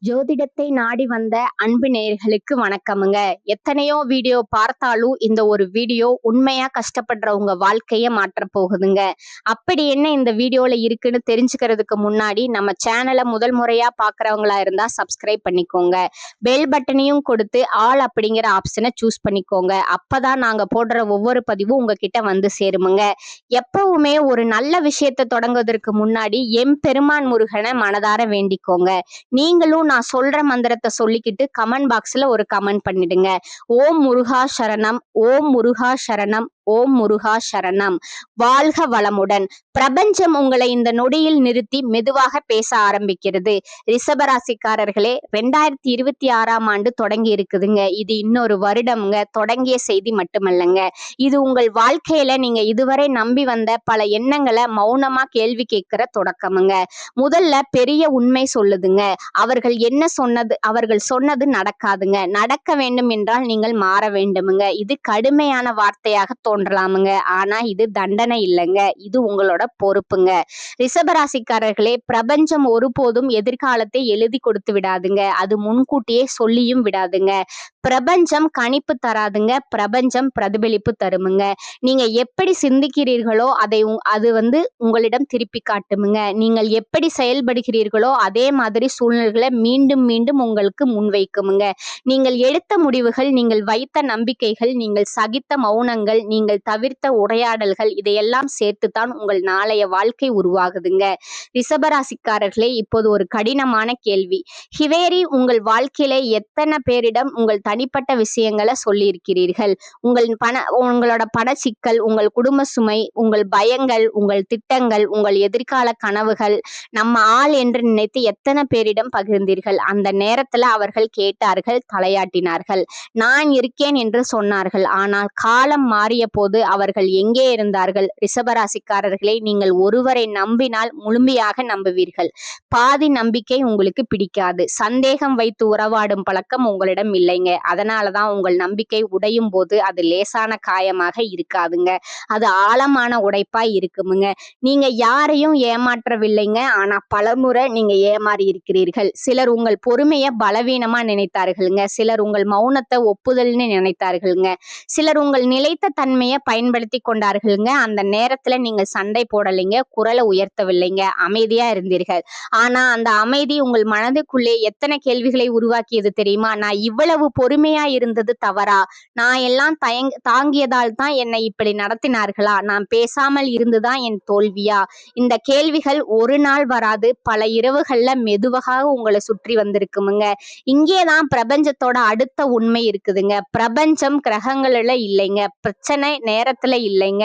ஜோதிடத்தை நாடி வந்த அன்பு நேயர்களுக்கு வணக்கமுங்க. எத்தனையோ வீடியோ பார்த்தாலும் இந்த ஒரு வீடியோ உண்மையா கஷ்டப்படுறவங்க வாழ்க்கைய மாற்றப் போகுதுங்க. அப்படி என்ன இந்த வீடியோல இருக்குன்னு தெரிஞ்சுக்கிறதுக்கு முன்னாடி நம்ம சேனலை முதல் முறையா பார்க்கறவங்களா இருந்தா சப்ஸ்கிரைப் பண்ணிக்கோங்க. பெல் பட்டனையும் கொடுத்து ஆல் அப்படிங்கிற ஆப்ஷனை சூஸ் பண்ணிக்கோங்க. அப்பதான் நாங்க போடுற ஒவ்வொரு பதிவும் உங்ககிட்ட வந்து சேருமுங்க. எப்பவுமே ஒரு நல்ல விஷயத்தை தொடங்குவதற்கு முன்னாடி எம்பெருமான் முருகனை மனதார வேண்டிக்கோங்க. நீங்களும் நான் சொல்ற மந்திரத்தை சொல்லிக்கிட்டு கமெண்ட் பாக்ஸ்ல ஒரு கமெண்ட் பண்ணிடுங்க. ஓம் முருகா சரணம், ஓம் முருகா சரணம், ஓம் முருகா சரணம். வாழ்க வளமுடன். பிரபஞ்சம் உங்களை இந்த நொடியில் நிறுத்தி மெதுவாக பேச ஆரம்பிக்கிறது. ரிஷபராசிக்காரர்களே, 2026ஆம் ஆண்டு தொடங்கி இருக்குதுங்க. இது இன்னொரு வருடம்ங்க. தொடங்கிய செய்தி மட்டுமல்லங்க, இது உங்கள் வாழ்க்கையில நீங்க இதுவரை நம்பி வந்த பல எண்ணங்களை மௌனமா கேள்வி கேட்கிற தொடக்கமுங்க. முதல்ல பெரிய உண்மை சொல்லுதுங்க. அவர்கள் சொன்னது நடக்காதுங்க. நடக்க வேண்டும் என்றால் நீங்கள் மாற வேண்டுமுங்க. இது கடுமையான வார்த்தையாக தோன்றலாமுங்க. ஆனா இது தண்டனை இல்லைங்க, இது உங்களோட பொறுப்புங்க. ரிஷபராசிக்காரர்களே, பிரபஞ்சம் ஒருபோதும் எதிர்காலத்தை எழுதி கொடுத்து விடாதுங்க. அது முன்கூட்டியே சொல்லியும் விடாதுங்க. பிரபஞ்சம் கணிப்பு தராதுங்க, பிரபஞ்சம் பிரதிபலிப்பு தருமுங்க. நீங்க எப்படி சிந்திக்கிறீர்களோ அது உங்களிடம் திருப்பி காட்டுமுங்க. நீங்கள் எப்படி செயல்படுகிறீர்களோ அதே மாதிரி சூழ்நிலைகளை மீண்டும் மீண்டும் உங்களுக்கு முன்வைக்குமுங்க. நீங்கள் எடுத்த முடிவுகள், நீங்கள் வைத்த நம்பிக்கைகள், நீங்கள் சகித்த மௌனங்கள், நீங்கள் தவிர்த்த உரையாடல்கள், இதையெல்லாம் சேர்த்துத்தான் உங்கள் நாளைய வாழ்க்கை உருவாகுதுங்க. ரிஷபராசிக்காரர்களே, இப்போது ஒரு கடினமான கேள்வி. ஹிவேரி, உங்கள் வாழ்க்கையில எத்தனை பேரிடம் உங்கள் தனிப்பட்ட விஷயங்களை சொல்லியிருக்கிறீர்கள்? உங்களோட பண சிக்கல், உங்கள் குடும்ப சுமை, உங்கள் பயங்கள், உங்கள் திட்டங்கள், உங்கள் எதிர்கால கனவுகள், நம்ம ஆள் என்று நினைத்து எத்தனை பேரிடம் பகிர்ந்தீர்கள்? அந்த நேரத்துல அவர்கள் கேட்டார்கள், தலையாட்டினார்கள், நான் இருக்கேன் என்று சொன்னார்கள். ஆனால் காலம் மாறிய போது அவர்கள் எங்கே இருந்தார்கள்? ரிஷபராசிக்காரர்களே, நீங்கள் ஒருவரை நம்பினால் முழுமையாக நம்புவீர்கள். பாதி நம்பிக்கை உங்களுக்கு பிடிக்காது. சந்தேகம் வைத்து உறவாடும் பழக்கம் உங்களிடம் இல்லைங்க. அதனாலதான் உங்கள் நம்பிக்கை உடையும் போது அது லேசான காயமாக இருக்காதுங்க, அது ஆழமான உடைப்பா இருக்குமுங்க. நீங்க யாரையும் ஏமாற்றவில்லைங்க, ஆனா பலமுறை நீங்க ஏமாறி இருக்கிறீர்கள். சிலர் உங்கள் பொறுமையை பலவீனமா நினைத்தார்களுங்க, சிலர் உங்கள் மௌனத்தை ஒப்புதல்னு நினைத்தார்களுங்க, சிலர் உங்கள் நிலைத்த தன்மையை பயன்படுத்தி கொண்டார்களுங்க. அந்த நேரத்துல நீங்க சண்டை போடலைங்க, குரலை உயர்த்தவில்லைங்க, அமைதியா இருந்தீர்கள். ஆனா அந்த அமைதி உங்கள் மனதுக்குள்ளே எத்தனை கேள்விகளை உருவாக்கியது தெரியுமா? நான் இவ்வளவு பொறுமையா இருந்தது தவறா? நான் எல்லாம் தாங்கியதால் தான் என்னை இப்படி நடத்தினார்களா? நான் பேசாமல் இருந்துதான் என் தோல்வியா? இந்த கேள்விகள் ஒரு நாள் வராது, பல இரவுகள்ல மெதுவாக உங்களை சுற்றி வந்திருக்குமுங்க. இங்கேதான் பிரபஞ்சத்தோட அடுத்த உண்மை இருக்குதுங்க. பிரபஞ்சம் கிரகங்கள்ல இல்லைங்க, பிரச்சனை நேரத்துல இல்லைங்க.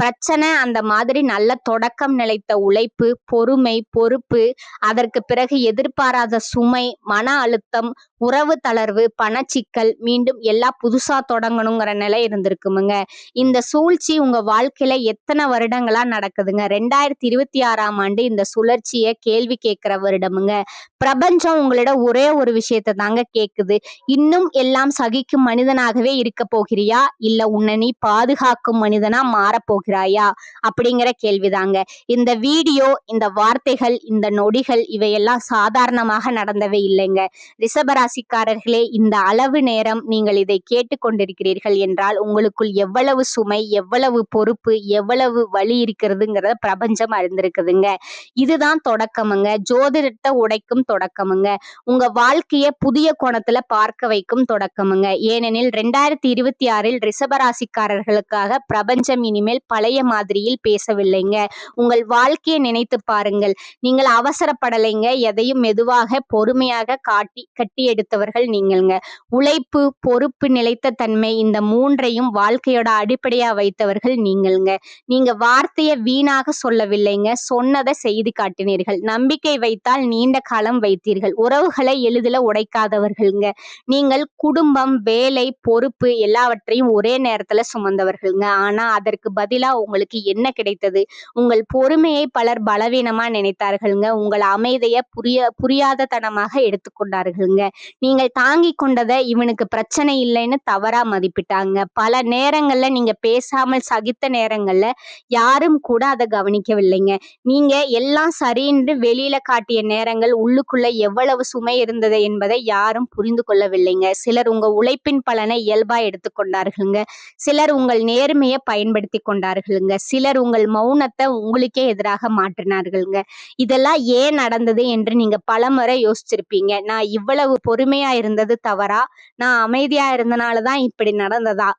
பிரச்சனை அந்த மாதிரி நல்ல தொடக்கம் நிலைத்த உழைப்பு, பொறுமை, பொறுப்பு, அதற்கு பிறகு எதிர்பாராத சுமை, மன அழுத்தம், உறவு தளர்வு, பணச்சிக்கல், மீண்டும் எல்லாம் புதுசா தொடங்கணுங்கிற நிலை இருந்திருக்குமுங்க. இந்த சூழ்ச்சி உங்க வாழ்க்கையில எத்தனை வருடங்களா நடக்குதுங்க? 2026ஆம் ஆண்டு இந்த சுழற்சியை கேள்வி கேட்கிற வருடமுங்க. பிரபஞ்சம் உங்களிடம் ஒரே ஒரு விஷயத்தை தாங்க கேக்குது. இன்னும் எல்லாம் சகிக்கும் மனிதனாகவே இருக்க போகிறியா, இல்ல உன்னை நீ பாதுகாக்கும் மனிதனா மாறப்போகிறாயா அப்படிங்கிற கேள்விதாங்க. இந்த வீடியோ, இந்த வார்த்தைகள், இந்த நொடிகள், இவையெல்லாம் சாதாரணமாக நடந்தவே இல்லைங்க. ரிஷபராசிக்காரர்களே, இந்த அளவு நேரம் நீங்கள் இதை கேட்டுக்கொண்டிருக்கிறீர்கள் என்றால் உங்களுக்குள் எவ்வளவு சுமை, எவ்வளவு பொறுப்பு, எவ்வளவு வலி இருக்கிறதுங்கிறத பிரபஞ்சம் அறிந்திருக்குதுங்க. இதுதான் தொடக்கமுங்க, ஜோதிடத்தை உடைக்கும் தொடக்கமுங்க. உங்க வாழ்க்கைய புதிய கோணத்துல பார்க்க வைக்கும் தொடக்கமுங்க. ஏனெனில் 2026இல் ரிஷபராசிக்காரர்களுக்காக பிரபஞ்சம் இனிமேல் பழைய மாதிரியில் பேசவில்லைங்க. உங்கள் வாழ்க்கையை நினைத்து பாருங்கள். நீங்கள் அவசரப்படலைங்க, எதையும் மெதுவாக பொறுமையாக கட்டி எடுத்தவர்கள் நீங்கள்ங்க. உழைப்பு, பொறுப்பு, நிலைத்த தன்மை, இந்த மூன்றையும் வாழ்க்கையோட அடிப்படையா வைத்தவர்கள் நீங்கள்ங்க. நீங்க வார்த்தையை வீணாக சொல்லவில்லைங்க, சொன்னதை செய்து காட்டினீர்கள். நம்பிக்கை வைத்தால் நீண்ட காலம் வைத்தீர்கள். உறவுகளை எளிதில் உடைக்காதவர்கள்ங்க. நீங்கள் குடும்பம், வேலை, பொறுப்பு எல்லாவற்றையும் ஒரே நேரத்துல சுமந்தவர்கள்ங்க. ஆனா அதற்கு பதிலா உங்களுக்கு என்ன கிடைத்தது? உங்கள் பொறுமையை பலர் பலவீனமா நினைத்தார்கள்ங்க. உங்கள் அமைதிய புரியாத தனமாக எடுத்துக்கொண்டார்கள்ங்க. நீங்கள் தாங்கிக் கொண்டத இவனுக்கு பிரச்சனை இல்லைன்னு தவறா மதிப்பிட்டாங்க. பல நேரங்கள்ல நீங்க பேசாமல் சகித்த நேரங்கள்ல யாரும் கூட அத கவனிக்கவில்லைங்க. நீங்க எல்லாம் சரின்னு வெளியில காட்டிய நேரங்கள் உள்ளுக்குள்ள எவ்வளவு சுமை இருந்தது என்பதை யாரும் புரிந்து கொள்ளவில்லைங்க. சிலர் உங்க உழைப்பின் பலனை இயல்பா எடுத்துக்கொண்டார்கள்ங்க. சிலர் உங்கள் நேர்மைய பயன்படுத்திக் கொண்டார்கள்ங்க. சிலர் உங்கள் மௌனத்த உங்களுக்கே எதிராக மாற்றினார்கள்ங்க. இதெல்லாம் ஏன் நடந்தது என்று நீங்க பலமுறை யோசிச்சிருப்பீங்க. நான் இவ்வளவு பொறுமையா இருந்தது தவறா? நான் அமைதியா இருந்தனால தான் இப்படி நடந்ததா?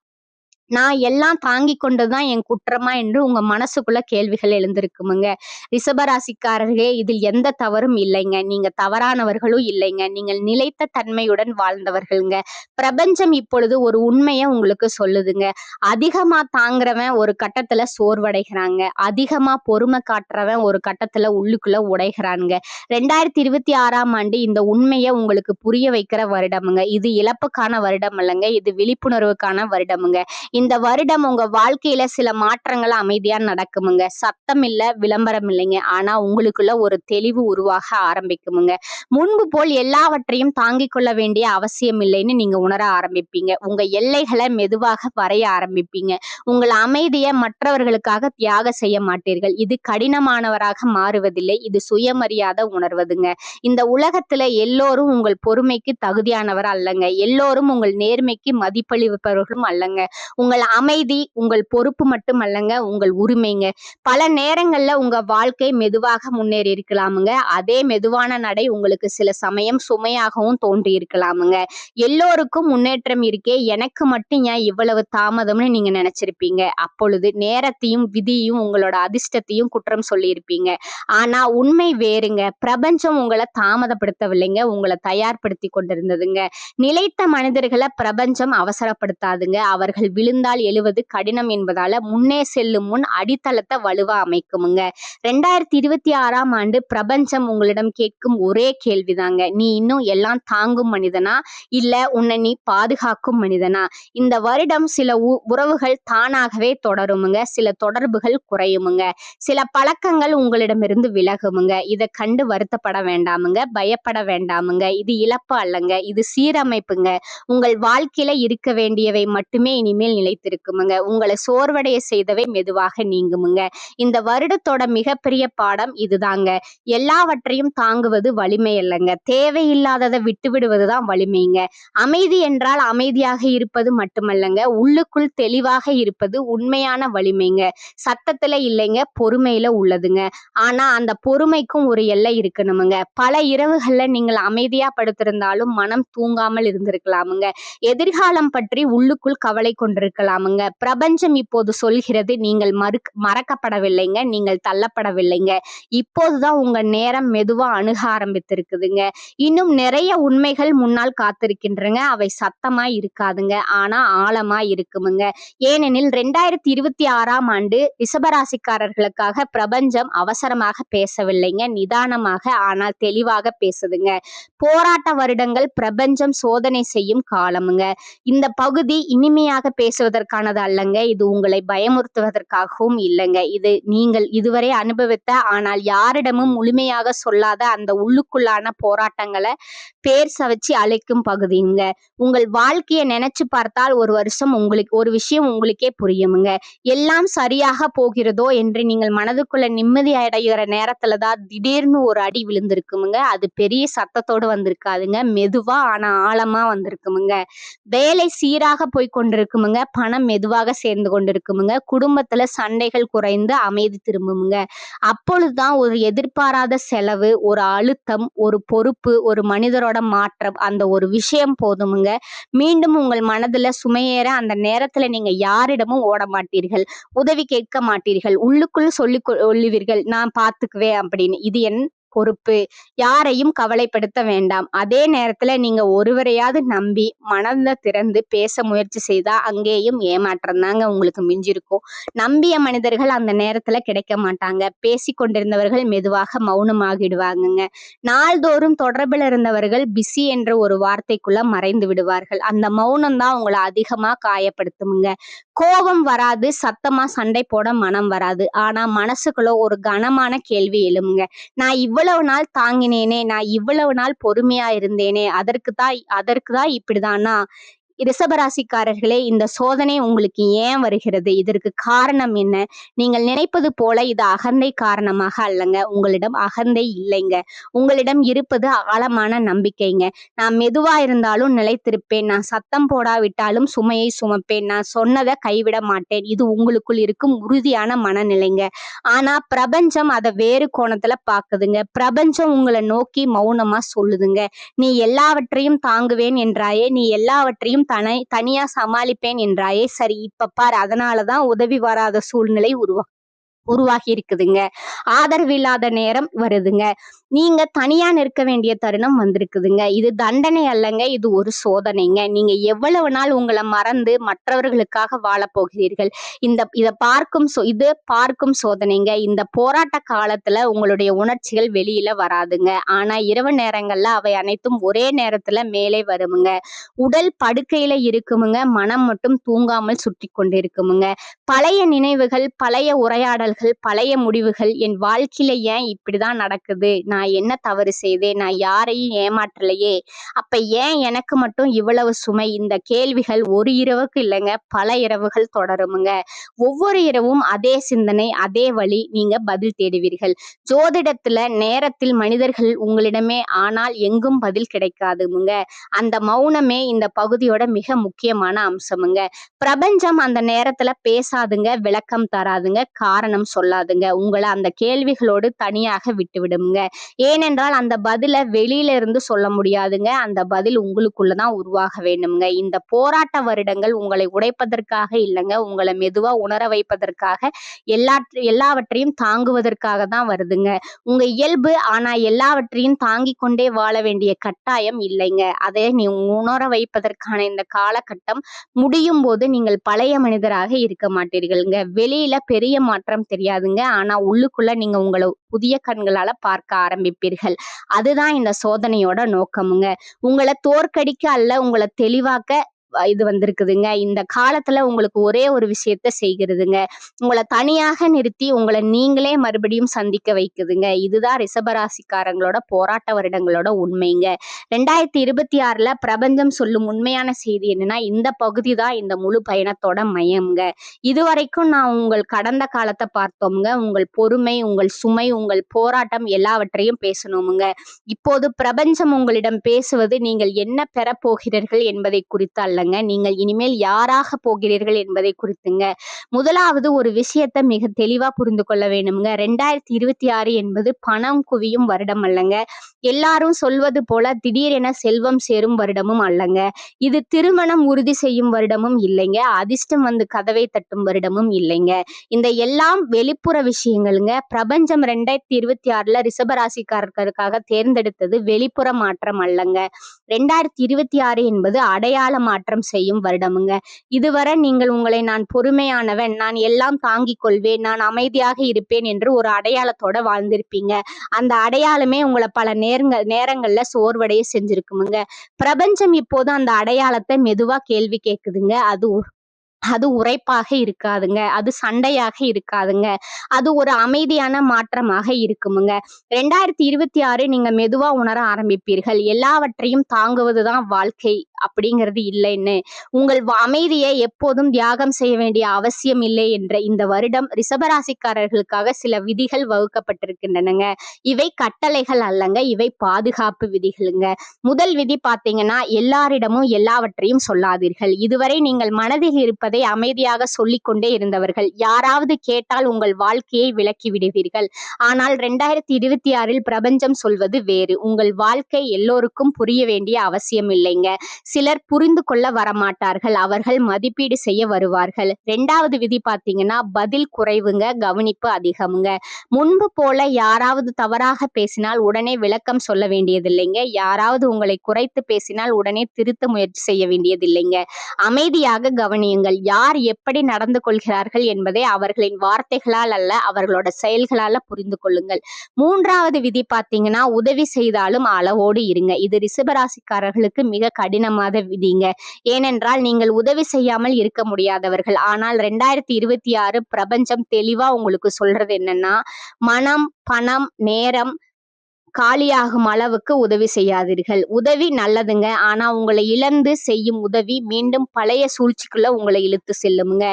நான் எல்லாம் தாங்கிக் கொண்டதுதான் என் குற்றமா என்று உங்க மனசுக்குள்ள கேள்விகள் எழுந்திருக்குமுங்க. ரிஷபராசிக்காரர்களே, இதில் எந்த தவறும் இல்லைங்க. நீங்க தவறானவர்களும் இல்லைங்க. நீங்கள் நிலைத்த தன்மையுடன் வாழ்ந்தவர்கள்ங்க. பிரபஞ்சம் இப்பொழுது ஒரு உண்மைய உங்களுக்கு சொல்லுதுங்க. அதிகமா தாங்குறவன் ஒரு கட்டத்துல சோர்வடைகிறாங்க. அதிகமா பொறுமை காட்டுறவன் ஒரு கட்டத்துல உள்ளுக்குள்ள உடைகிறானுங்க. 2026ஆம் ஆண்டு இந்த உண்மைய உங்களுக்கு புரிய வைக்கிற வருடமுங்க. இது இழப்புக்கான வருடம் அல்லங்க. இது விழிப்புணர்வுக்கான வருடமுங்க. இந்த வருடம் உங்க வாழ்க்கையில சில மாற்றங்கள் அமைதியா நடக்குமுங்க. சத்தம் இல்ல, விளம்பரம் இல்லைங்க. ஆனா உங்களுக்குள்ள ஒரு தெளிவு உருவாக ஆரம்பிக்குமுங்க. முன்பு போல் எல்லாவற்றையும் தாங்கிக் கொள்ள வேண்டிய அவசியம் இல்லைன்னு நீங்க உணர ஆரம்பிப்பீங்க. உங்க எல்லைகளை மெதுவாக வரைய ஆரம்பிப்பீங்க. உங்கள் அமைதியை மற்றவர்களுக்காக தியாகம் செய்ய மாட்டீர்கள். இது கடினமானவராக மாறுவதில்லை. இது சுயமரியாதை உணர்வதுங்க. இந்த உலகத்துல எல்லோரும் உங்கள் பொறுமைக்கு தகுதியானவர் அல்லங்க. எல்லோரும் உங்கள் நேர்மைக்கு மதிப்பளிப்பவர்களும் அல்லங்க. உங்கள் அமைதி உங்கள் பொறுப்பு மட்டும் அல்லங்க, உங்கள் உரிமைங்க. பல நேரங்கள்ல உங்க வாழ்க்கை மெதுவாக முன்னேறி இருக்கலாமுங்க. அதே மெதுவான நடை உங்களுக்கு சில சமயம் சுமையாகவும் தோன்றி இருக்கலாமுங்க. எல்லோருக்கும் முன்னேற்றம் இருக்கே, எனக்கு மட்டும் ஏன் இவ்வளவு தாமதம்னு நீங்க நினைச்சிருப்பீங்க. அப்பொழுது நேரத்தையும் விதியும் உங்களோட அதிர்ஷ்டத்தையும் குற்றம் சொல்லியிருப்பீங்க. ஆனா உண்மை வேறுங்க. பிரபஞ்சம் உங்களை தாமதப்படுத்தவில்லைங்க, உங்களை தயார்படுத்தி கொண்டிருந்ததுங்க. நிலைத்த மனிதர்களை பிரபஞ்சம் அவசரப்படுத்தாதுங்க. அவர்கள் விழுந்தால் எழுவது கடினம் என்பதால முன்னே செல்லும் முன் அடித்தளத்தை வலுவா அமைக்குமுங்க. 2026ஆம் ஆண்டு பிரபஞ்சம் உங்களிடம் கேட்கும் ஒரே கேள்விதாங்க. நீ இன்னும் எல்லாம் தாங்கும் மனிதனா, இல்ல உன்னை நீ பாதுகாக்கும் மனிதனா? இந்த வருடம் சில உறவுகள் தானாகவே தொடருமுங்க. சில தொடர்புகள் குறையுமுங்க. சில பழக்கங்கள் உங்களிடமிருந்து விலகுமுங்க. இதை கண்டு வருத்தப்பட வேண்டாமுங்க, பயப்பட வேண்டாமுங்க. இது இழப்பு அல்லங்க, இது சீரமைப்புங்க. உங்கள் வாழ்க்கையில இருக்க வேண்டியவை மட்டுமே இனிமேல் நிலைத்திருக்குமுங்க. உங்களை சோர்வடைய செய்தவை மெதுவாக நீங்குமுங்க. இந்த வருடத்தோட மிகப்பெரிய பாடம் இதுதாங்க. எல்லாவற்றையும் தாங்குவது வலிமை அல்லங்க, தேவையில்லாததை விட்டு விடுவதுதான் வலிமைங்க. அமைதி என்றால் அமைதியாக இருப்பது மட்டுமல்லங்க, உள்ளுக்குள் தெளிவாக இருப்பது உண்மையான வலிமைங்க. சத்தத்துல இல்லைங்க, பொறுமையில உள்ளதுங்க. ஆனா அந்த பொறுமைக்கும் ஒரு எல்லை இருக்கணுமுங்க. பல இரவுகள்ல நீங்கள் அமைதியா படுத்திருந்தாலும் மனம் தூங்காமல் இருந்திருக்கலாமுங்க. எதிர்காலம் பற்றி உள்ளுக்குள் கவலை கொண்டிருக்கலாமுங்க. பிரபஞ்சம் இப்போது சொல்கிறது, நீங்கள் மறக்கப்படவில்லைங்க, நீங்கள் தள்ளப்படவில்லைங்க. இப்போதுதான் உங்க நேரம் மெதுவா அணுக ஆரம்பித்திருக்குதுங்க. இன்னும் நிறைய உண்மைகள் முன்னால் காத்திருக்கின்றன. அவை சத்தமா இருக்காதுங்க, ஆனா ஆழமா இருக்குமுங்க. ஏனெனில் 2026ஆம் ஆண்டு ரிஷபராசிக்காரர்களுக்காக பிரபஞ்சம் அவசரமாக பேசவில்லைங்க, நிதானமாக ஆனால் தெளிவாக பேசுதுங்க. போராட்ட வருடங்கள் பிரபஞ்சம் சோதனை செய்யும் காலமுங்க. இந்த பகுதி இனிமையாக பேசுவதற்கானது அல்லங்க, இது உங்களை பயமுறுத்துவதற்காகவும் இல்லைங்க. இது நீங்கள் இதுவரை அனுபவித்த ஆனால் யாரிடமும் முழுமையாக சொல்லாத அந்த உள்ளுக்குள்ளான போராட்டங்களை பேர் சவச்சி அழைக்கும் பகுதிங்க. உங்கள் வாழ்க்கையை நினைச்சு பார்த்தால் ஒரு விஷயம் உங்களுக்கே புரியுமுங்க. எல்லாம் சரியாக போகிறதோ என்று நீங்கள் மனதுக்குள்ள நிம்மதி அடைகிற நேரத்துலதான் திடீர்னு ஒரு அடி விழுந்திருக்குமுங்க. அது பெரிய சத்தத்தோடு வந்திருக்காதுங்க, மெதுவா ஆனா ஆழமா வந்திருக்குமுங்க. வேலை சீராக போய் கொண்டிருக்குமுங்க, பணம் மெதுவாக சேர்ந்து கொண்டிருக்குமுங்க, குடும்பத்துல சண்டைகள் குறைந்து அமைதி திரும்புமுங்க. அப்பொழுதுதான் ஒரு எதிர்பாராத செலவு, ஒரு அழுத்தம், ஒரு பொறுப்பு, ஒரு மனிதரோட மாற்றம், அந்த ஒரு விஷயம் போதுமுங்க மீண்டும் உங்கள் மனதுல சுமையேற. அந்த நேரத்துல நீங்க யாரிடமும் ஓட மாட்டீர்கள், உதவி கேட்க மாட்டீர்கள், உள்ளுக்குள் சொல்லிக் கொள்ளுவீர்கள், நான் பார்த்துக்குவேன் அப்படின்னு. இது பொறுப்பு. யாரையும் கவலைப்படுத்த வேண்டாம். அதே நேரத்துல நீங்க ஒருவரையாவது நம்பி மனத திறந்து பேச முயற்சி செய்தா அங்கேயும் ஏமாற்றம் தாங்க உங்களுக்கு மிஞ்சிருக்கும். நம்பிய மனிதர்கள் அந்த நேரத்துல கிடைக்க மாட்டாங்க. பேசிக் கொண்டிருந்தவர்கள் மெதுவாக மௌனமாகிடுவாங்கங்க. நாள்தோறும் தொடர்பில் இருந்தவர்கள் பிஸி என்ற ஒரு வார்த்தைக்குள்ள மறைந்து விடுவார்கள். அந்த மௌனம் தான் உங்களை அதிகமா காயப்படுத்துமுங்க. கோபம் வராது, சத்தமா சண்டை போட மனம் வராது. ஆனா மனசுக்குள்ள ஒரு கனமான கேள்வி எழுமுங்க. நான் இவ்வளவு நாள் தாங்கினேனே, நான் இவ்வளவு நாள் பொறுமையா இருந்தேனே, அதற்கு தான் இப்படிதானா? ரிஷபராசிக்காரர்களே, இந்த சோதனை உங்களுக்கு ஏன் வருகிறது? இதற்கு காரணம் என்ன? நீங்கள் நினைப்பது போல இது அகந்தை காரணமாக அல்லங்க. உங்களிடம் அகந்தை இல்லைங்க. உங்களிடம் இருப்பது ஆழமான நம்பிக்கைங்க. நான் மெதுவா இருந்தாலும் நிலைத்திருப்பேன். நான் சத்தம் போடாவிட்டாலும் சுமையை சுமப்பேன். நான் சொன்னதை கைவிட மாட்டேன். இது உங்களுக்குள் இருக்கும் உறுதியான மனநிலைங்க. ஆனா பிரபஞ்சம் அதை வேறு கோணத்துல பாக்குதுங்க. பிரபஞ்சம் உங்களை நோக்கி மௌனமா சொல்லுதுங்க. நீ எல்லாவற்றையும் தாங்குவேன் என்றாயே, நீ எல்லாவற்றையும் தனியா சமாளிப்பேன் என்றாயே, சரி இப்ப பார், அதனாலதான் உதவி வராத சூழ்நிலை உருவாகி இருக்குதுங்க. ஆதரவு இல்லாத நேரம் வருதுங்க. நீங்க தனியா நிற்க வேண்டிய தருணம் வந்திருக்குதுங்க. இது தண்டனை அல்லங்க, இது ஒரு சோதனைங்க. நீங்க எவ்வளவு நாள் உங்களை மறந்து மற்றவர்களுக்காக வாழப் போகிறீர்கள்? இது பார்க்கும் சோதனைங்க. இந்த போராட்ட காலத்துல உங்களுடைய உணர்ச்சிகள் வெளியில வராதுங்க. ஆனா இரவு நேரங்கள்ல அவை அனைத்தும் ஒரே நேரத்துல மேலே வருமுங்க. உடல் படுக்கையில இருக்குமுங்க, மனம் மட்டும் தூங்காமல் சுற்றி கொண்டு இருக்குமுங்க. பழைய நினைவுகள், பழைய உரையாடல்கள், பழைய முடிவுகள், என் வாழ்க்கையில ஏன் இப்படிதான் நடக்குது? நான் என்ன தவறு செய்தேன்? நான் யாரையும் ஏமாற்றலையே, அப்ப ஏன் எனக்கு மட்டும் இவ்வளவு சுமை? இந்த கேள்விகள் ஒரு இரவுக்கு இல்லைங்க, பல இரவுகள் தொடருமுங்க. ஒவ்வொரு இரவும் அதே சிந்தனை, அதே வழி. நீங்க பதில் தேடுவீர்கள் ஜோதிடத்துல, நேரத்தில், மனிதர்கள் உங்களிடமே. ஆனால் எங்கும் பதில் கிடைக்காதுங்க. அந்த மௌனமே இந்த பகுதியோட மிக முக்கியமான அம்சமுங்க. பிரபஞ்சம் அந்த நேரத்துல பேசாதுங்க, விளக்கம் தராதுங்க, காரணம் சொல்லாதுங்க. உங்களை அந்த கேள்விகளோடு தனியாக விட்டு விடுங்க. ஏனென்றால் அந்த பதில வெளியில இருந்து சொல்ல முடியாதுங்க. அந்த பதில் உங்களுக்குள்ளதான் உருவாக வேண்டும்ங்க. இந்த போராட்ட வருடங்கள் உங்களை உடைப்பதற்காக இல்லைங்க, உங்களை மெதுவா உணர வைப்பதற்காக, எல்லாவற்றையும் தாங்குவதற்காக தான் வருதுங்க. உங்க இயல்பு. ஆனா எல்லாவற்றையும் தாங்கிக் கொண்டே வாழ வேண்டிய கட்டாயம் இல்லைங்க. அதை நீ உணர வைப்பதற்கான இந்த காலகட்டம் முடியும் போது நீங்கள் பழைய மனிதராக இருக்க மாட்டீர்கள்ங்க. வெளியில பெரிய மாற்றம் தெரியாதுங்க. ஆனா உள்ளுக்குள்ள நீங்க உங்களை புதிய கண்களால பார்க்க ஆரம்பிப்பீர்கள். அதுதான் இந்த சோதனையோட நோக்கமுங்க. உங்களை தோற்கடிக்க அல்ல, உங்களை தெளிவாக்க இது வந்திருக்குதுங்க. இந்த காலத்துல உங்களுக்கு ஒரே ஒரு விஷயத்த செய்கிறதுங்க. உங்களை தனியாக நிறுத்தி உங்களை நீங்களே மறுபடியும் சந்திக்க வைக்குதுங்க. இதுதான் ரிஷபராசிக்காரங்களோட போராட்ட வருடங்களோட உண்மைங்க. 2026 பிரபஞ்சம் சொல்லும் உண்மையான செய்தி என்னன்னா, இந்த பகுதி தான் இந்த முழு பயணத்தோட மையம்ங்க. இதுவரைக்கும் நான் உங்கள் கடந்த காலத்தை பார்த்தோம்ங்க. உங்கள் பொறுமை, உங்கள் சுமை, உங்கள் போராட்டம் எல்லாவற்றையும் பேசணுமுங்க. இப்போது பிரபஞ்சம் உங்களிடம் பேசுவது நீங்கள் என்ன பெறப் போகிறீர்கள் என்பதை குறித்து அல்லங்க, நீங்கள் இனிமேல் யாராக போகிறீர்கள் என்பதை குறித்துங்க. முதலாவது ஒரு விஷயத்தை மிக தெளிவா புரிந்து கொள்ள வேண்டும்ங்க. 2026 என்பது பணம் குவியும் வருடம் அல்லங்க. எல்லாரும் சொல்வது போல திடீரென செல்வம் சேரும் வருடமும் அல்லங்க. இது திருமணம் உறுதி செய்யும் வருடமும் இல்லைங்க. அதிர்ஷ்டம் வந்து கதவை தட்டும் வருடமும் இல்லைங்க. இந்த எல்லாம் வெளிப்புற விஷயங்களுங்க. பிரபஞ்சம் 2026 ரிஷபராசிக்காரர்களுக்காக தேர்ந்தெடுத்தது வெளிப்புற மாற்றம் அல்லங்க. 2026 என்பது அடையாள மாற்றம் செய்யும் வருடமுங்க. இதுவரை நீங்கள் உங்களை நான் பொறுமையானவன், நான் எல்லாம் தாங்கிக் கொள்வேன், நான் அமைதியாக இருப்பேன் என்று ஒரு அடையாளத்தோட வாழ்ந்திருப்பீங்க. அந்த அடையாளமே உங்களை பல நேரங்கள்ல சோர்வடைய செஞ்சிருக்குமுங்க. பிரபஞ்சம் இப்போது அந்த அடையாளத்தை மெதுவா கேள்வி கேட்குதுங்க. அது உரைப்பாக இருக்காதுங்க, அது சண்டையாக இருக்காதுங்க, அது ஒரு அமைதியான மாற்றமாக இருக்குமுங்க. 2026 நீங்க மெதுவா உணர ஆரம்பிப்பீர்கள். எல்லாவற்றையும் தாங்குவதுதான் வாழ்க்கை அப்படிங்கிறது இல்லைன்னு, உங்கள் அமைதியை எப்போதும் தியாகம் செய்ய வேண்டிய அவசியம் இல்லை என்ற இந்த வருடம் ரிஷபராசிக்காரர்களுக்காக சில விதிகள் வகுக்கப்பட்டிருக்கின்றனங்க. இவை கட்டளைகள் அல்லங்க, இவை பாதுகாப்பு விதிகளுங்க. முதல் விதி பாத்தீங்கன்னா, எல்லாரிடமும் எல்லாவற்றையும் சொல்லாதீர்கள். இதுவரை நீங்கள் மனதில் இருப்பதை அமைதியாக சொல்லிக்கொண்டே இருந்தவர்கள். யாராவது கேட்டால் உங்கள் வாழ்க்கையை விளக்கி விடுவீர்கள். ஆனால் 2026 பிரபஞ்சம் சொல்வது வேறு. உங்கள் வாழ்க்கை எல்லோருக்கும் புரிய வேண்டிய அவசியம் இல்லைங்க. சிலர் புரிந்து கொள்ள வரமாட்டார்கள், அவர்கள் மதிப்பீடு செய்ய வருவார்கள். 2வது விதி பாத்தீங்கன்னா பதில் குறைவுங்க, கவனிப்பு அதிகமுங்க. முன்பு போல யாராவது தவறாக பேசினால் உடனே விளக்கம் சொல்ல வேண்டியதில்லைங்க. யாராவது உங்களை குறைத்து பேசினால் உடனே திருத்த முயற்சி செய்ய வேண்டியதில்லைங்க. அமைதியாக கவனியுங்கள். யார் எப்படி நடந்து கொள்கிறார்கள் என்பதை அவர்களின் வார்த்தைகளால் அல்ல, அவர்களோட செயல்களால புரிந்து கொள்ளுங்கள். 3வது விதி பாத்தீங்கன்னா உதவி செய்தாலும் அளவோடு இருங்க. இது ரிஷபராசிக்காரர்களுக்கு மிக கடினமான விதிங்க. ஏனென்றால் நீங்கள் உதவி செய்யாமல் இருக்க முடியாதவர்கள். ஆனால் 2026 பிரபஞ்சம் தெளிவா உங்களுக்கு சொல்றது என்னன்னா, மனம், பணம், நேரம் காலியாகும் அளவுக்கு உதவி செய்யாதீர்கள். உதவி நல்லதுங்க. ஆனா உங்களை இழந்து செய்யும் உதவி மீண்டும் பழைய சூழ்ச்சிக்குள்ள உங்களை இழுத்து செல்லுமுங்க.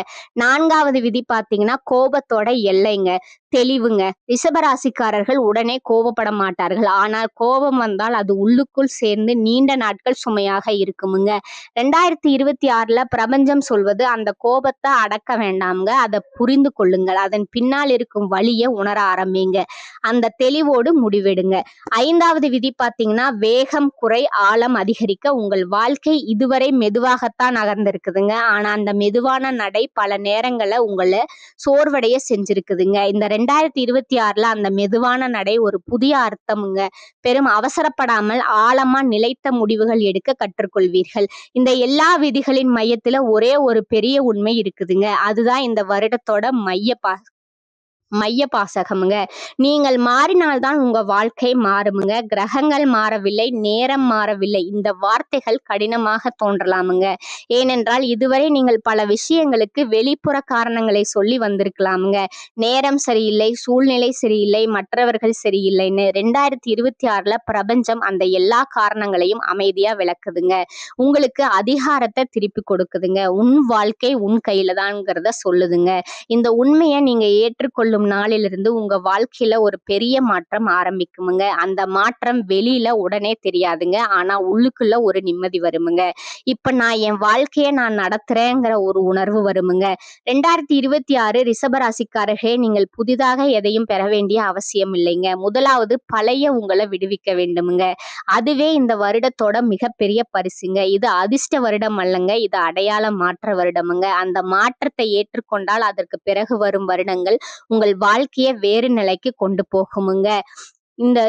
4வது விதி பாத்தீங்கன்னா கோபத்தோட எல்லைங்க. தெளிவுங்க. ரிஷபராசிக்காரர்கள் உடனே கோபப்பட மாட்டார்கள். ஆனால் கோபம் வந்தால் அது உள்ளுக்குள் சேர்ந்து நீண்ட நாட்கள் சுமையாக இருக்குமுங்க. 2026 பிரபஞ்சம் சொல்வது அந்த கோபத்தை அடக்க வேண்டாம்ங்க. அதை புரிந்து கொள்ளுங்கள். அதன் பின்னால் இருக்கும் வலியை உணர ஆரம்பிங்க. அந்த தெளிவோடு முடிவெடுங்க. 5வது விதி பாத்தீங்கன்னா வேகம் குறை, ஆழம் அதிகரிக்க. உங்கள் வாழ்க்கை இதுவரை மெதுவாகத்தான் நகர்ந்திருக்குதுங்க. ஆனா அந்த மெதுவான நடை பல நேரங்கள்ல உங்களை சோர்வடைய செஞ்சிருக்குதுங்க. இந்த 2026 அந்த மெதுவான நடை ஒரு புதிய அர்த்தமுங்க. பெரும் அவசரப்படாமல் ஆழமா நிலைத்த முடிவுகள் எடுக்க கற்றுக்கொள்வீர்கள். இந்த எல்லா விதிகளின் மையத்துல ஒரே ஒரு பெரிய உண்மை இருக்குதுங்க. அதுதான் இந்த வருடத்தோட மைய பாசகமுங்க. நீங்கள் மாறினால்தான் உங்க வாழ்க்கை மாறுமுங்க. கிரகங்கள் மாறவில்லை, நேரம் மாறவில்லை. இந்த வார்த்தைகள் கடினமாக தோன்றலாமுங்க. ஏனென்றால் இதுவரை நீங்கள் பல விஷயங்களுக்கு வெளிப்புற காரணங்களை சொல்லி வந்திருக்கலாமுங்க. நேரம் சரியில்லை, சூழ்நிலை சரியில்லை, மற்றவர்கள் சரியில்லைன்னு. 2026 பிரபஞ்சம் அந்த எல்லா காரணங்களையும் அமைதியா விளக்குதுங்க. உங்களுக்கு அதிகாரத்தை திருப்பி கொடுக்குதுங்க. உன் வாழ்க்கை உன் கையில தான்ங்கிறத சொல்லுதுங்க. இந்த உண்மையை நீங்க ஏற்றுக்கொள்ளும் நாளிலிருந்து உங்க வாழ்க்கையில ஒரு பெரிய மாற்றம் ஆரம்பிக்குமுங்க. அந்த மாற்றம் வெளியில உடனே தெரியாதுங்க. ஆனா உள்ளுக்குள்ள ஒரு நிம்மதி வருமுங்க. இப்ப நான் என் வாழ்க்கைய நான் நடத்துறேங்கிற ஒரு உணர்வு வருமுங்க. 2026 ரிஷபராசிக்காரர்களே, நீங்கள் புதிதாக எதையும் பெற வேண்டிய அவசியம் இல்லைங்க. முதலாவது பழைய உங்களை விடுவிக்க வேண்டுமுங்க. அதுவே இந்த வருடத்தோட மிகப்பெரிய பரிசுங்க. இது அதிர்ஷ்ட வருடம் அல்லங்க, இது அடையாள மாற்ற வருடமுங்க. அந்த மாற்றத்தை ஏற்றுக்கொண்டால் அதற்கு பிறகு வரும் வருடங்கள் உங்கள் வாழ்க்கையை வேறு நிலைக்கு கொண்டு போகுமுங்க.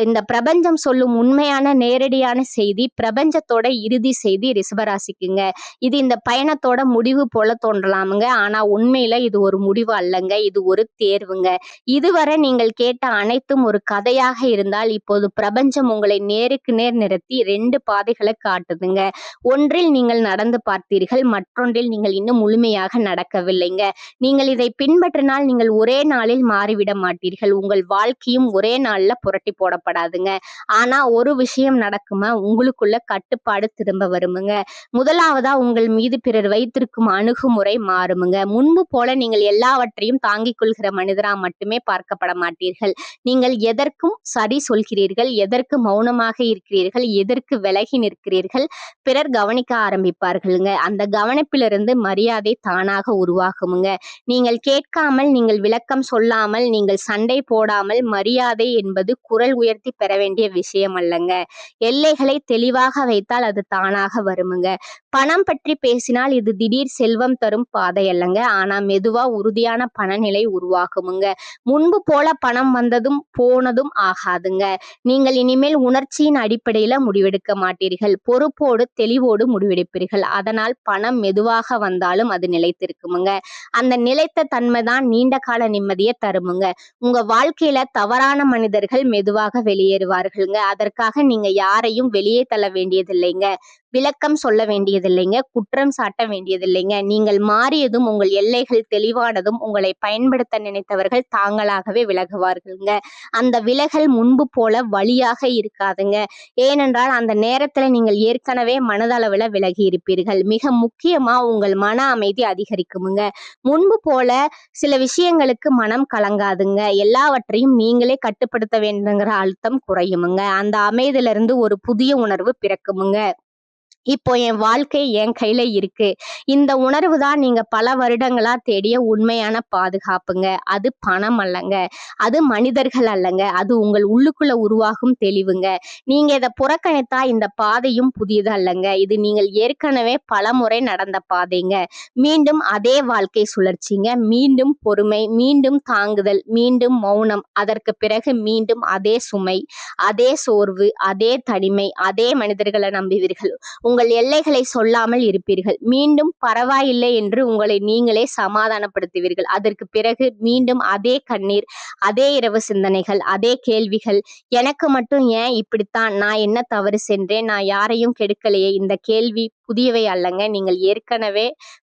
இந்த பிரபஞ்சம் சொல்லும் உண்மையான நேரடியான செய்தி, பிரபஞ்சத்தோட இறுதி செய்தி ரிஷபராசிக்குங்க. இது இந்த பயணத்தோட முடிவு போல தோன்றலாமுங்க. ஆனா உண்மையில இது ஒரு முடிவு அல்லங்க, இது ஒரு தேர்வுங்க. இதுவரை நீங்கள் கேட்ட அனைத்தும் ஒரு கதையாக இருந்தால் இப்போது பிரபஞ்சம் உங்களை நேருக்கு நேர் நிறுத்தி 2 பாதைகளை காட்டுதுங்க. ஒன்றில் நீங்கள் நடந்து பார்த்தீர்கள், மற்றொன்றில் நீங்கள் இன்னும் முழுமையாக நடக்கவில்லைங்க. நீங்கள் இதை பின்பற்றினால் நீங்கள் ஒரே நாளில் மாறிவிட மாட்டீர்கள். உங்கள் வாழ்க்கையும் ஒரே நாள்ல புரட்டி போடப்படாதுங்க. ஆனா ஒரு விஷயம் நடக்குமா, உங்களுக்குள்ள கட்டுப்பாடு திரும்ப வருமுங்க. முதலாவதா உங்கள் மீது பிறர் வைத்திருக்கும் அணுகுமுறை மாறுமுங்க. முன்பு போல நீங்கள் எல்லாவற்றையும் தாங்கிக் கொள்கிற மனிதரா மட்டுமே பார்க்கப்பட மாட்டீர்கள். நீங்கள் எதற்கும் சரி சொல்கிறீர்கள், எதற்கு மௌனமாக இருக்கிறீர்கள், எதற்கு விலகி நிற்கிறீர்கள், பிறர் கவனிக்க ஆரம்பிப்பார்களுங்க. அந்த கவனிப்பிலிருந்து மரியாதை தானாக உருவாகுமுங்க. நீங்கள் கேட்காமல், நீங்கள் விளக்கம் சொல்லாமல், நீங்கள் சண்டை போடாமல், மரியாதை என்பது குரல் உயர்த்தி பெற வேண்டிய விஷயம் அல்லங்க. எல்லைகளை தெளிவாக வைத்தால் அது தானாக வருமுங்க. பணம் பற்றி பேசினால் இது திடீர் செல்வம் தரும் பாதை அல்லங்க. ஆனா மெதுவா உறுதியான பணநிலை உருவாகுமுங்க. முன்பு போல பணம் வந்ததும் போனதும் ஆகாதுங்க. நீங்கள் இனிமேல் உணர்ச்சியின் அடிப்படையில முடிவெடுக்க மாட்டீர்கள். பொறுப்போடு தெளிவோடு முடிவெடுப்பீர்கள். அதனால் பணம் மெதுவாக வந்தாலும் அது நிலைத்திருக்குமுங்க. அந்த நிலைத்த தன்மை தான் நீண்ட கால நிம்மதியை தருமுங்க. உங்க வாழ்க்கையில தவறான மனிதர்கள் மெதுவாக வெளியேறுவார்களுங்க. அதற்காக நீங்க யாரையும் வெளியே தள்ள வேண்டியதில்லைங்க. விளக்கம் சொல்ல வேண்டியதில்லைங்க. குற்றம் சாட்ட வேண்டியதில்லைங்க. நீங்கள் மாறியதும் உங்கள் எல்லைகள் தெளிவானதும் உங்களை பயன்படுத்த நினைத்தவர்கள் தாங்களாகவே விலகுவார்களுங்க. அந்த விலகல் முன்பு போல வலியாக இருக்காதுங்க. ஏனென்றால் அந்த நேரத்துல நீங்கள் ஏற்கனவே மனதளவுல விலகி இருப்பீர்கள். மிக முக்கியமா உங்கள் மன அமைதி அதிகரிக்குமுங்க. முன்பு போல சில விஷயங்களுக்கு மனம் கலங்காதுங்க. எல்லாவற்றையும் நீங்களே கட்டுப்படுத்த வேண்டுங்கிற அழுத்தம் குறையுமுங்க. அந்த அமைதியிலிருந்து ஒரு புதிய உணர்வு பிறக்குமுங்க. இப்போ என் வாழ்க்கை என் கையில இருக்கு. இந்த உணர்வு தான் நீங்க பல வருடங்களா தேடிய உண்மையான பாதுகாப்புங்க. அது பணம் அல்லங்க. அது மனிதர்கள் அல்லங்க. அது உங்கள் உள்ளுக்குள்ள உருவாகும் தெளிவுங்க. நீங்க இத புறக்கணித்தா இந்த பாதையும் புதியது அல்லங்க. இது நீங்கள் ஏற்கனவே பலமுறை நடந்த பாதைங்க. மீண்டும் அதே வாழ்க்கை சுழற்சிங்க. மீண்டும் பொறுமை, மீண்டும் தாங்குதல், மீண்டும் மௌனம். அதற்கு பிறகு மீண்டும் அதே சுமை, அதே சோர்வு, அதே தனிமை, அதே மனிதர்களை நம்புவீர்கள். உங்கள் எல்லைகளை சொல்லாமல் இருப்பீர்கள். மீண்டும் பரவாயில்லை என்று உங்களை நீங்களே சமாதானப்படுத்துவீர்கள். அதற்கு பிறகு மீண்டும் அதே கண்ணீர், அதே இரவு சிந்தனைகள், அதே கேள்விகள். எனக்கு மட்டும் ஏன் இப்படித்தான்? நான் என்ன தவறு சென்றேன்? நான் யாரையும் கெடுக்கலையே. இந்த கேள்வி புதியவை அல்லங்க. நீங்கள் ஏற்கனவே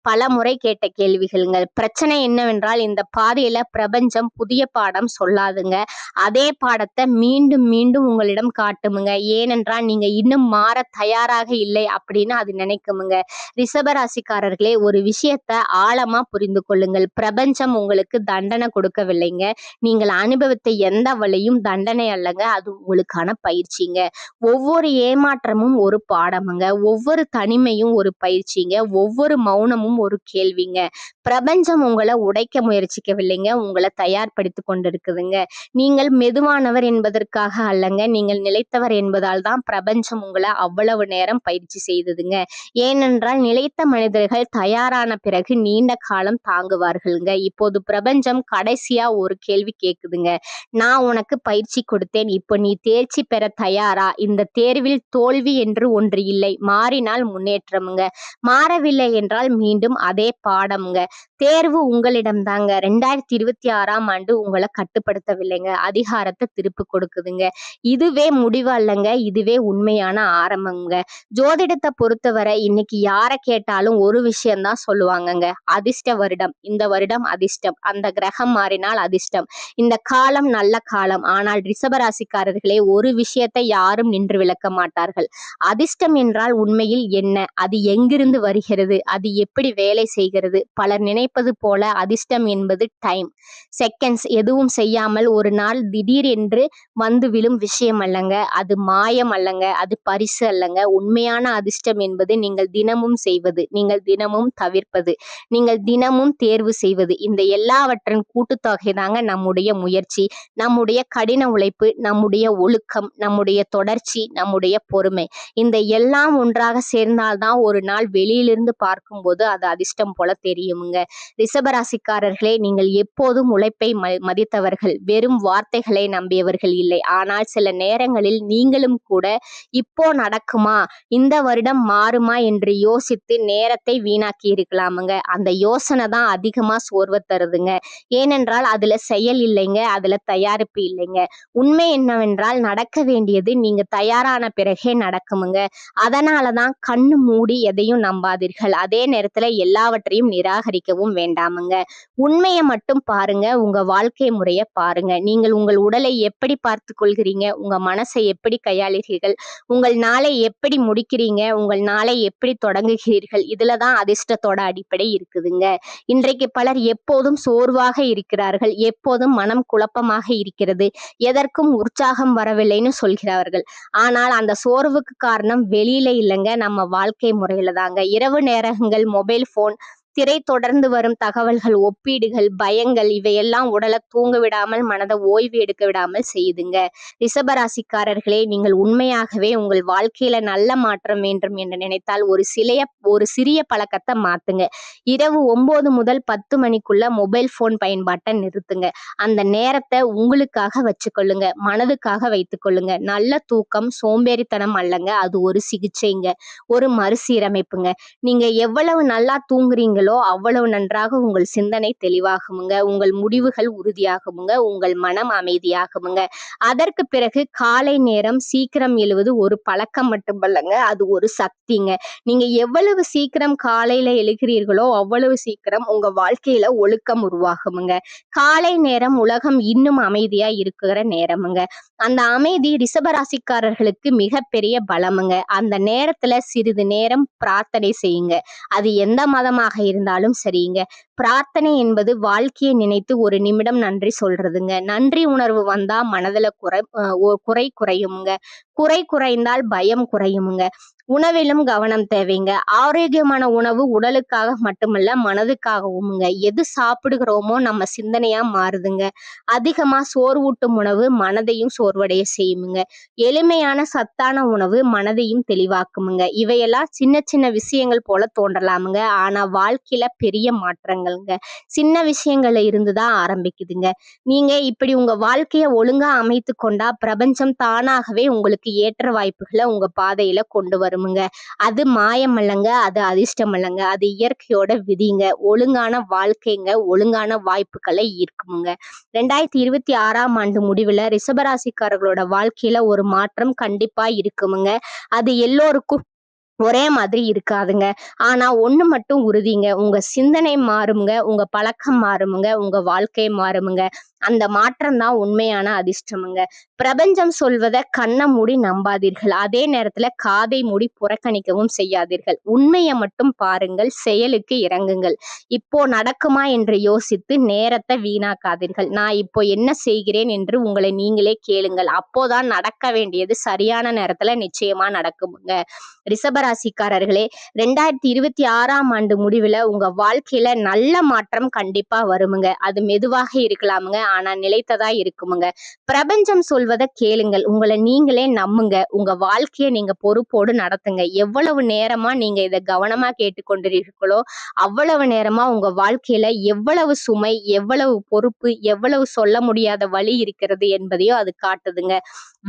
பல முறை கேட்ட கேள்விகள்ங்க. பிரச்சனை என்னவென்றால் இந்த பாதையில பிரபஞ்சம் புதிய பாடம் சொல்லாதுங்க. அதே பாடத்தை மீண்டும் மீண்டும் உங்களிடம் காட்டுமுங்க. ஏனென்றால் நீங்க இன்னும் மாற தயாராக இல்லை அப்படின்னு அது நினைக்குமுங்க. ரிஷபராசிக்காரர்களே, ஒரு விஷயத்த ஆழமா புரிந்து கொள்ளுங்கள். பிரபஞ்சம் உங்களுக்கு தண்டனை கொடுக்கவில்லைங்க. நீங்கள் அனுபவித்த எந்த வழியும் தண்டனை அல்லங்க. அது உங்களுக்கான பயிற்சிங்க. ஒவ்வொரு ஏமாற்றமும் ஒரு பாடமுங்க. ஒவ்வொரு தனிமையும் ஒரு பயிற்சிங்க. ஒவ்வொரு மௌனமும் ஒரு கேள்விங்க. பிரபஞ்சம் உங்களை உடைக்க முயற்சிக்கவில்லைங்க. உங்களை தயார்படுத்தி கொண்டிருக்குதுங்க. நீங்கள் மெதுவானவர் என்பதற்காக அல்லங்க. நீங்கள் நிலைத்தவர் என்பதால் தான் பிரபஞ்சம் உங்களை அவ்வளவு நேரம் பயிற்சி செய்ததுங்க. ஏனென்றால் நிலைத்த மனிதர்கள் தயாரான பிறகு நீண்ட காலம் தாங்குவார்கள்ங்க. இப்போது பிரபஞ்சம் கடைசியா ஒரு கேள்வி கேக்குதுங்க. நான் உனக்கு பயிற்சி கொடுத்தேன். இப்போ நீ தேர்ச்சி பெற தயாரா? இந்த தேர்வில் தோல்வி என்று ஒன்று இல்லை. மாறினால் முன்னேற்றமுங்க. மாறவில்லை என்றால் மீண்டும் அதே பாடம்ங்க. தேர்வு உங்களிடம் தாங்க. 2026ஆம் ஆண்டு உங்களை கட்டுப்படுத்தவில்லைங்க. அதிகாரத்தை திருப்பி கொடுக்குதுங்க. இதுவே முடிவு அல்லங்க. இதுவே உண்மையான ஆரம்பங்க. ஜோதிடத்தை பொறுத்தவரை இன்னைக்கு யாரை கேட்டாலும் ஒரு விஷயம்தான் சொல்லுவாங்கங்க. அதிர்ஷ்ட வருடம், இந்த வருடம் அதிர்ஷ்டம், அந்த கிரகம் மாறினால் அதிர்ஷ்டம், இந்த காலம் நல்ல காலம். ஆனால் ரிஷபராசிக்காரர்களே, ஒரு விஷயத்தை யாரும் நின்று விளக்க மாட்டார்கள். அதிர்ஷ்டம் என்றால் உண்மையில் என்ன? அது எங்கிருந்து வருகிறது? அது எப்படி வேலை செய்கிறது? பலர் நினைப்பது போல அதிர்ஷ்டம் என்பது டைம், செகண்ட்ஸ் எதுவும் செய்யாமல் ஒரு நாள் திடீர் என்று வந்து விழும் விஷயம் அல்லங்க. அது மாயம் அல்லங்க. அது பரிசு அல்லங்க. உண்மையான அதிர்ஷ்டம் என்பது நீங்கள் தினமும் செய்வது, நீங்கள் தினமும் தவிர்ப்பது, நீங்கள் தினமும் தேர்வு செய்வது. இந்த எல்லாவற்றின் கூட்டுத்தொகை தாங்க நம்முடைய முயற்சி, நம்முடைய கடின உழைப்பு, நம்முடைய ஒழுக்கம், நம்முடைய தொடர்ச்சி, நம்முடைய பொறுமை. இந்த எல்லாம் ஒன்றாக சேர்ந்தால்தான் ஒரு நாள் வெளியிலிருந்து பார்க்கும்போது அது அதிர்ஷ்டம் போல தெரியுமுங்க. ரிஷபராசிக்காரர்களே, நீங்கள் எப்போதும் உழைப்பை மதித்தவர்கள், வெறும் வார்த்தைகளை நம்பியவர்கள் இல்லை. ஆனால் சில நேரங்களில் நீங்களும் கூட இப்போ நடக்குமா, இந்த வருடம் மாறுமா என்று யோசித்து நேரத்தை வீணாக்கி இருக்கலாமுங்க. அந்த யோசனை தான் அதிகமா சோர்வை தருதுங்க. ஏனென்றால் அதுல செயல் இல்லைங்க, அதுல தயாரிப்பு இல்லைங்க. உண்மை என்னவென்றால் நடக்க வேண்டியது நீங்க தயாரான பிறகே நடக்குமுங்க. அதனாலதான் கண்ணு மூடி எதையும் நம்பாதீர்கள். அதே நேரத்துல எல்லாவற்றையும் நிராகரிக்கவும் வேண்டாமுங்க. உண்மையை மட்டும் பாருங்க. உங்க வாழ்க்கை முறைய பாருங்க. நீங்கள் உங்கள் உடலை எப்படி பார்த்து கொள்கிறீங்க? உங்க மனசை எப்படி கையாளுகிறீர்கள்? உங்கள் நாளை எப்படி முடிக்கிறீங்க? உங்கள் நாளை எப்படி தொடங்குகிறீர்கள்? இதுலதான் அதிர்ஷ்டத்தோட அடிப்படை இருக்குதுங்க. இன்றைக்கு பலர் எப்போதும் சோர்வாக இருக்கிறார்கள், எப்போதும் மனம் குழப்பமாக இருக்கிறது, எதற்கும் உற்சாகம் வரவில்லைன்னு சொல்கிறார்கள். ஆனால் அந்த சோர்வுக்கு காரணம் வெளியில இல்லைங்க, நம்ம வாழ்க்கை முறையில தாங்க. இரவு நேரங்கள் மொபைல் போன், திரை, தொடர்ந்து வரும் தகவல்கள், ஒப்பீடுகள், பயங்கள், இவையெல்லாம் உடலை தூங்க விடாமல், மனதை ஓய்வு எடுக்க விடாமல் செய்யுதுங்க. ரிஷபராசிக்காரர்களே, நீங்கள் உண்மையாகவே உங்கள் வாழ்க்கையில நல்ல மாற்றம் வேண்டும் என்று நினைத்தால் ஒரு சிறிய பழக்கத்தை மாத்துங்க. இரவு 9 முதல் 10 மணிக்குள்ள மொபைல் போன் பயன்பாட்டை நிறுத்துங்க. அந்த நேரத்தை உங்களுக்காக வச்சுக்கொள்ளுங்க, மனதுக்காக வைத்துக் கொள்ளுங்க. நல்ல தூக்கம் சோம்பேறித்தனம் அல்லங்க, அது ஒரு சிகிச்சைங்க, ஒரு மறுசீரமைப்புங்க. நீங்க எவ்வளவு நல்லா தூங்குறீங்களோ அவ்வளவு நன்றாக உங்கள் சிந்தனை தெளிவாகுமுங்க, உங்கள் முடிவுகள் உறுதியாகுமுங்க, உங்கள் மனம் அமைதியாகுமுங்க. அதற்கு பிறகு காலை நேரம் சீக்கிரம் எழுவது ஒரு பழக்கம் மட்டுமல்லங்க, அது ஒரு சக்திங்க. நீங்க எவ்வளவு சீக்கிரம் காலையில எழுகிறீர்களோ அவ்வளவு சீக்கிரம் உங்க வாழ்க்கையில ஒழுக்கம் உருவாகுமுங்க. காலை நேரம் உலகம் இன்னும் அமைதியா இருக்கிற நேரமுங்க. அந்த அமைதி ரிஷபராசிக்காரர்களுக்கு மிகப்பெரிய பலமுங்க. அந்த நேரத்துல சிறிது நேரம் பிரார்த்தனை செய்யுங்க. அது எந்த மதமாக இருந்தாலும் சரிங்க. பிரார்த்தனை என்பது வாழ்க்கையை நினைத்து ஒரு நிமிடம் நன்றி சொல்றதுங்க. நன்றி உணர்வு வந்தா மனதுல குறை குறையுமுங்க. குறை குறைந்தால் பயம் குறையுமுங்க. உணவிலும் கவனம் தேவைங்க. ஆரோக்கியமான உணவு உடலுக்காக மட்டுமல்ல மனதுக்காகவும்ங்க. எது சாப்பிடுகிறோமோ நம்ம சிந்தனையா மாறுதுங்க. அதிகமா சோர்வூட்டும் உணவு மனதையும் சோர்வடைய செய்யுமுங்க. எளிமையான சத்தான உணவு மனதையும் தெளிவாக்குமுங்க. இவையெல்லாம் சின்ன சின்ன விஷயங்கள் போல தோன்றலாமுங்க. ஆனா வாழ்க்கையில பெரிய மாற்றங்கள்ங்க. சின்ன விஷயங்கள்ல இருந்துதான் ஆரம்பிக்குதுங்க. நீங்க இப்படி உங்க வாழ்க்கைய ஒழுங்கா அமைத்து கொண்டா பிரபஞ்சம் தானாகவே உங்களுக்கு ஏற்ற வாய்ப்புகளை உங்க பாதையில கொண்டு வருமுங்க. அது மாயம் அல்லங்க, அது அதிர்ஷ்டம் அல்லங்க, அது இயற்கையோட விதிங்க. ஒழுங்கான வாழ்க்கைங்க, ஒழுங்கான வாய்ப்புகளை ஈர்க்குமுங்க. 2026ஆம் ஆண்டு முடிவுல ரிஷபராசிக்காரர்களோட வாழ்க்கையில ஒரு மாற்றம் கண்டிப்பா இருக்குமுங்க. அது எல்லோருக்கும் ஒரே மாதிரி இருக்காதுங்க. ஆனா ஒண்ணு மட்டும் உறுதிங்க. உங்க சிந்தனை மாறுமுங்க, உங்க பழக்கம் மாறுமுங்க, உங்க வாழ்க்கை மாறுமுங்க. அந்த மாற்றம் தான் உண்மையான அதிர்ஷ்டமுங்க. பிரபஞ்சம் சொல்வத கண்ண மூடி நம்பாதீர்கள். அதே நேரத்துல காதை மூடி புறக்கணிக்கவும் செய்யாதீர்கள். உண்மைய மட்டும் பாருங்கள், செயலுக்கு இறங்குங்கள். இப்போ நடக்குமா என்று யோசித்து நேரத்தை வீணாக்காதீர்கள். நான் இப்போ என்ன செய்கிறேன் என்று உங்களை நீங்களே கேளுங்கள். அப்போதான் நடக்க வேண்டியது சரியான நேரத்துல நிச்சயமா நடக்குமுங்க. ரிஷபராசிக்காரர்களே, 2026ஆம் ஆண்டு முடிவுல உங்க வாழ்க்கையில நல்ல மாற்றம் கண்டிப்பா வருமுங்க. அது மெதுவாக இருக்கலாமுங்க, ஆனா நிலைத்ததா இருக்குமுங்க. பிரபஞ்சம் சொல்வதை கேளுங்கள், உங்களை நீங்களே நம்புங்க. உங்க வாழ்க்கையை நீங்க பொறுப்போடு நடத்துங்க. எவ்வளவு நேரமா நீங்க இதை கவனமா கேட்டுக்கொண்டிருக்கீர்களோ அவ்வளவு நேரமா உங்க வாழ்க்கையில எவ்வளவு சுமை, எவ்வளவு பொறுப்பு, எவ்வளவு சொல்ல முடியாத வலி இருக்கிறது என்பதையும் அது காட்டுதுங்க.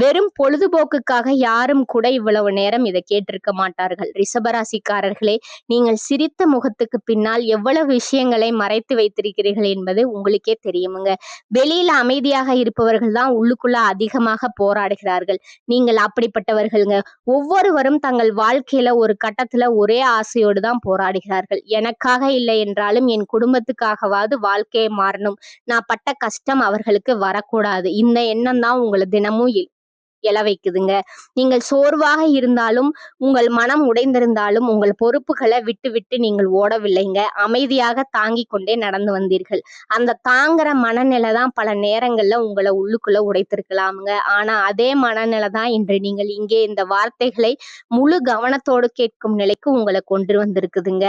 வெறும் பொழுதுபோக்குக்காக யாரும் கூட இவ்வளவு நேரம் இதை கேட்டிருக்க மாட்டார்கள். ரிஷபராசிக்காரர்களே, நீங்கள் சிரித்த முகத்துக்கு பின்னால் எவ்வளவு விஷயங்களை மறைத்து வைத்திருக்கிறீர்கள் என்பது உங்களுக்கே தெரியுமுங்க. வெளியில அமைதியாக இருப்பவர்கள் தான் உள்ளுக்குள்ள அதிகமாக போராடுகிறார்கள். நீங்கள் அப்படிப்பட்டவர்கள்ங்க. ஒவ்வொருவரும் தங்கள் வாழ்க்கையில ஒரு கட்டத்துல ஒரே ஆசையோடு தான் போராடுகிறார்கள். எனக்காக இல்லை என்றாலும் என் குடும்பத்துக்காகவாவது வாழ்க்கையை மாறணும், நான் பட்ட கஷ்டம் அவர்களுக்கு வரக்கூடாது, இந்த எண்ணம் தான் உங்களை தினமும் எழ வைக்குதுங்க. நீங்கள் சோர்வாக இருந்தாலும், உங்கள் மனம் உடைந்திருந்தாலும் உங்கள் பொறுப்புகளை விட்டு விட்டு நீங்கள் ஓடவில்லைங்க. அமைதியாக தாங்கிக் கொண்டே நடந்து வந்தீர்கள். அந்த தாங்குற மனநிலை தான் பல நேரங்கள்ல உங்களை உள்ளுக்குள்ள உடைத்திருக்கலாமுங்க. ஆனா அதே மனநிலை தான் இன்று நீங்கள் இங்கே இந்த வார்த்தைகளை முழு கவனத்தோடு கேட்கும் நிலைக்கு உங்களை கொண்டு வந்திருக்குதுங்க.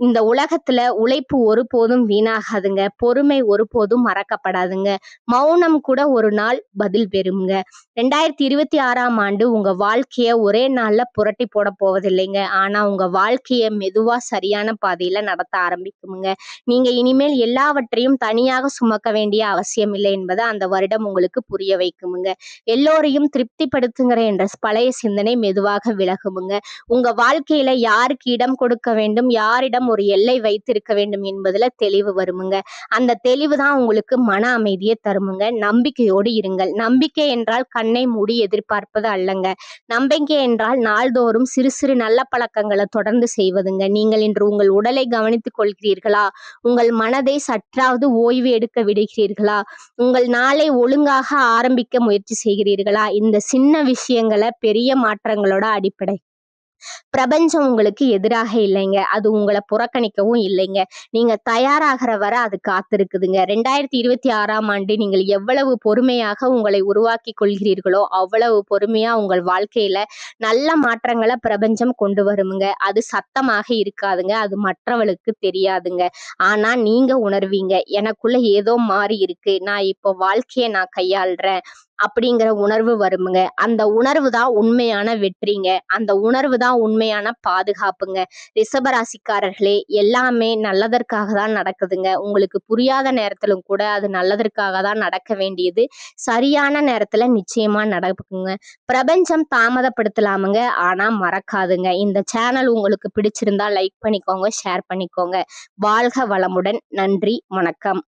இந்த உலகத்துல உழைப்பு ஒருபோதும் வீணாகாதுங்க. பொறுமை ஒருபோதும் மறக்கப்படாதுங்க. மௌனம் கூட ஒரு நாள் பதில் பெறுங்க. 2026ஆம் ஆண்டு உங்க வாழ்க்கைய ஒரே நாள்ல புரட்டி போட போவதில்லைங்க. ஆனா உங்க வாழ்க்கைய மெதுவா சரியான பாதையில நடத்த ஆரம்பிக்குமுங்க. நீங்க இனிமேல் எல்லாவற்றையும் தனியாக சுமக்க வேண்டிய அவசியம் இல்லை என்பதை அந்த வருடம் உங்களுக்கு புரிய வைக்குமுங்க. எல்லோரையும் திருப்திப்படுத்துங்கிற என்ற பழைய சிந்தனை மெதுவாக விலகுமுங்க. உங்க வாழ்க்கையில யாருக்கு இடம் கொடுக்க வேண்டும், யாரிடம் ஒரு எல்லை வைத்திருக்க வேண்டும் என்பதுல தெளிவு வருமுங்க. அந்த தெளிவு தான் உங்களுக்கு மன அமைதியை தருமுங்க. நம்பிக்கையோடு இருங்கள். நம்பிக்கை என்றால் கண்ணை மூடி எதிர்பார்ப்பது அல்லங்க. நம்பிக்கை என்றால் நாள்தோறும் சிறு சிறு நல்ல பழக்கங்களை தொடர்ந்து செய்வதுங்க. நீங்கள் இன்று உங்கள் உடலை கவனித்துக் கொள்கிறீர்களா? உங்கள் மனதை சற்றாவது ஓய்வு எடுக்க விடுகிறீர்களா? உங்கள் நாளை ஒழுங்காக ஆரம்பிக்க முயற்சி செய்கிறீர்களா? இந்த சின்ன விஷயங்களை பெரிய மாற்றங்களோட அடிப்படை. பிரபஞ்சம் உங்களுக்கு எதிராக இல்லைங்க. அது உங்களை புறக்கணிக்கவும் இல்லைங்க. நீங்க தயாராகிற வரை அது காத்திருக்குதுங்க. 2026ஆம் ஆண்டு நீங்கள் எவ்வளவு பொறுமையாக உங்களை உருவாக்கி கொள்கிறீர்களோ அவ்வளவு பொறுமையா உங்கள் வாழ்க்கையில நல்ல மாற்றங்களை பிரபஞ்சம் கொண்டு வருமுங்க. அது சத்தமாக இருக்காதுங்க. அது மற்றவளுக்கு தெரியாதுங்க. ஆனா நீங்க உணர்வீங்க, எனக்குள்ள ஏதோ மாறி இருக்கு, நான் இப்போ வாழ்க்கையை நான் கையாள்றேன் அப்படிங்கிற உணர்வு வருமுங்க. அந்த உணர்வு தான் உண்மையான வெற்றிங்க. அந்த உணர்வு தான் உண்மையான பாதுகாப்புங்க. ரிஷபராசிக்காரர்களே, எல்லாமே நல்லதற்காக தான் நடக்குதுங்க. உங்களுக்கு புரியாத நேரத்திலும் கூட அது நல்லதற்காக தான் நடக்க வேண்டியது சரியான நேரத்துல நிச்சயமா நடக்குங்க. பிரபஞ்சம் தாமதப்படுத்தலாமுங்க, ஆனா மறக்காதுங்க. இந்த சேனல் உங்களுக்கு பிடிச்சிருந்தா லைக் பண்ணிக்கோங்க, ஷேர் பண்ணிக்கோங்க. வாழ்க வளமுடன். நன்றி, வணக்கம்.